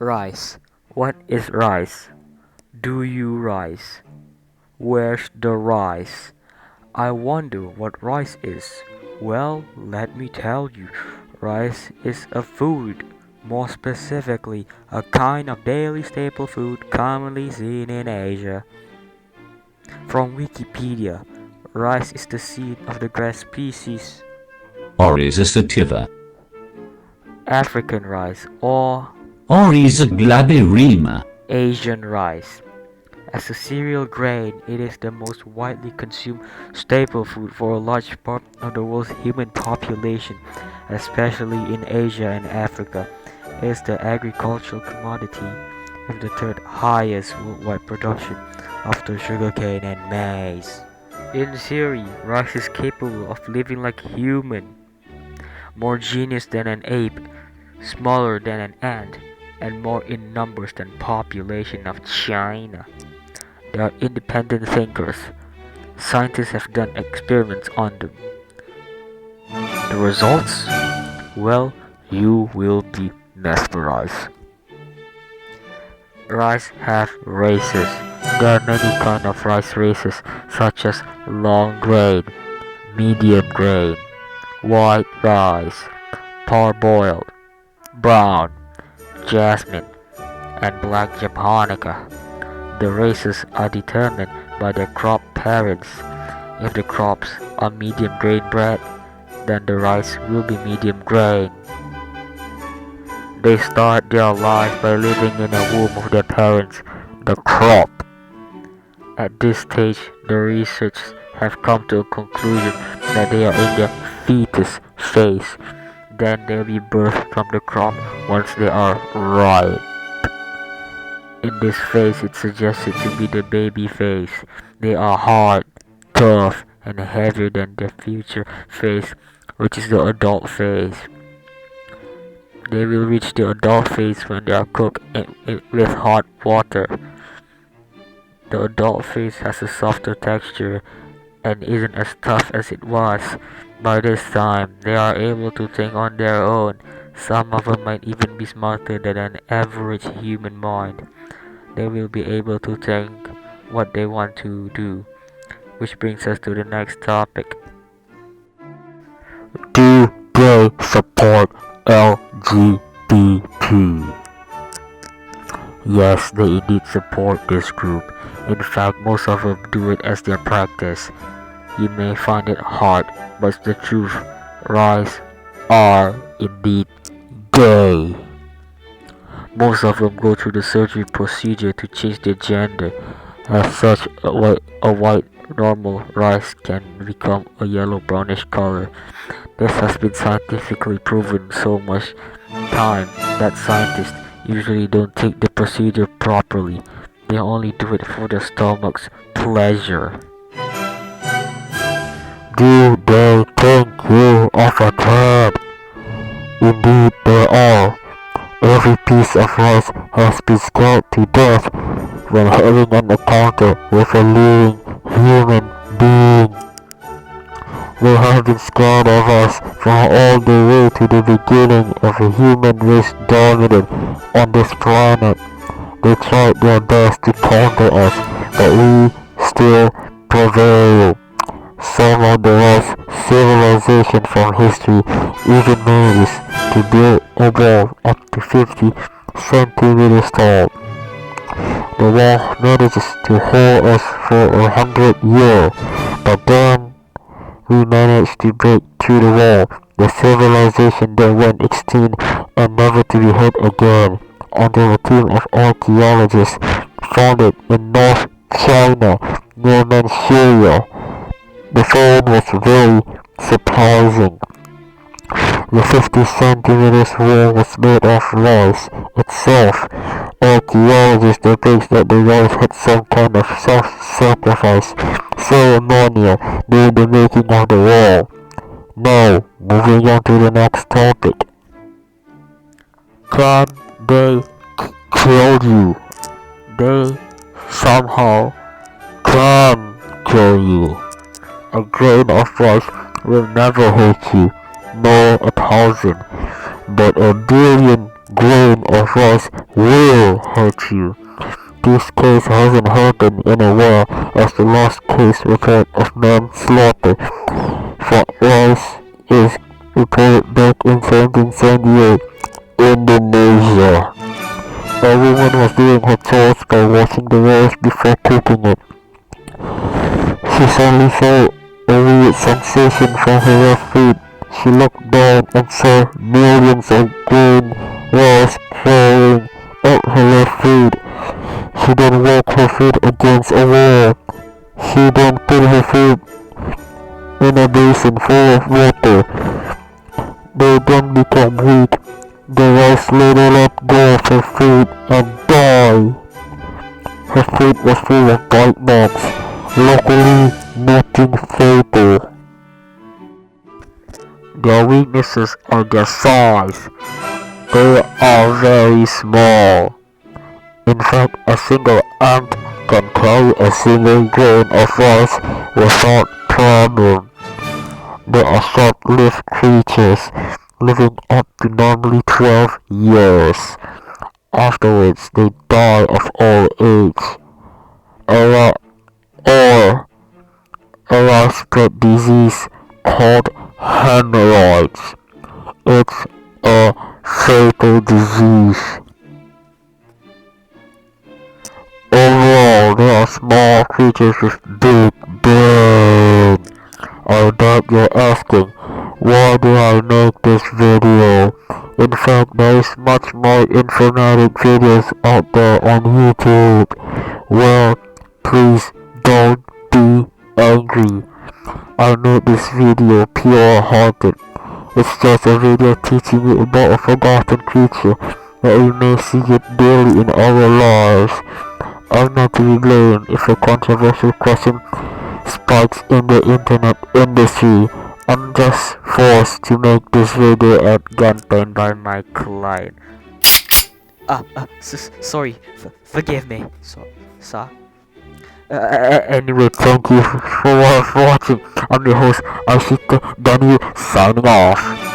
Rice. What is rice? Do you rice? Where's the rice? I wonder what rice is. Well, let me tell you. Rice is a food, more specifically, a kind of daily staple food commonly seen in Asia. From Wikipedia, rice is the seed of the grass species Oryza sativa. African rice or Oryza glaberrima. Asian rice. As a cereal grain, it is the most widely consumed staple food for a large part of the world's human population, especially in Asia and Africa. It is the agricultural commodity with the third highest worldwide production after sugarcane and maize. In theory, rice is capable of living like a human, more genius than an ape, smaller than an ant, and more in numbers than population of China. They are independent thinkers. Scientists have done experiments on them. The results? Well, you will be mesmerized. Rice have races. There are many kinds of rice races such as long grain, medium grain, white rice, parboiled, brown, jasmine, and black japonica. The races are determined by their crop parents. If the crops are medium grain bred, then the rice will be medium grain. They start their life by living in the womb of their parents, the crop. At this stage, the researchers have come to a conclusion that they are in their fetus phase. Then they will be birthed from the crop once they are ripe. In this phase, it's suggested to be the baby phase. They are hard, tough, and heavier than their future phase, which is the adult phase. They will reach the adult phase when they are cooked with hot water. The adult phase has a softer texture and isn't as tough as it was. By this time, they are able to think on their own. Some of them might even be smarter than an average human mind. They will be able to think what they want to do. Which brings us to the next topic. Do they support LGBT? Yes, they indeed support this group. In fact, most of them do it as their practice. You may find it hard, but it's the truth. Rice are indeed gay. Most of them go through the surgery procedure to change their gender. As such, a white normal rice can become a yellow brownish color. This has been scientifically proven so much time that scientists usually don't take the procedure properly. They only do it for their stomach's pleasure. Do they think you of a crab? Indeed they are. Every piece of rice has been scared to death when having an encounter with a living human being. They have been scared of us from all the way to the beginning of the human race dominant on this planet. They tried their best to counter us, but we still prevail. Some of the worst civilization from history even manages to build a wall up to 50 centimeters tall. The wall manages to hold us for 100 years, but then we managed to break through the wall. The civilization then went extinct and never to be heard again until a team of archaeologists found it in North China near Manchuria. The find was very surprising. The 50 centimeters wall was made of rice itself. Archaeologists think that the rice had some kind of self-sacrifice ceremonial during the making of the wall. Now, moving on to the next topic. Can they kill you? They somehow can kill you. A grain of rice will never hurt you, nor 1,000, but 1,000,000,000 grain of rice will hurt you. This case hasn't happened in a while, as the last case report of manslaughter for rice is reported back in 1778, Indonesia. A woman was doing her chores by washing the rice before cooking it. She suddenly felt a weird sensation from her left feet. She looked down and saw millions of green rice falling at her left feet. She then walked her feet against a wall. She then put her feet in a basin full of water. They then became weak. The rice lady let go of her feet and died. Her feet was full of bite marks. Luckily, nothing fatal. Their weaknesses are their size. They are very small. In fact, a single ant can carry a single grain of rice without problem. They are short-lived creatures, living up to normally 12 years. Afterwards, they die of old age. Or a widespread disease called hemorrhoids. It's a fatal disease. Overall, they are small creatures with big brains. I doubt you're asking, why do I make this video? In fact, there is much more informative videos out there on YouTube. Well, please don't be angry. I made this video pure-hearted. It's just a video teaching you about a forgotten creature that we may see it daily in our lives. I'm not to be blamed if a controversial question spikes in the internet industry. I'm just forced to make this video at gunpoint by my client. Sorry, forgive me. Sir? Anyway, thank you for watching. I'm your host, Ashika Daniel, signing off.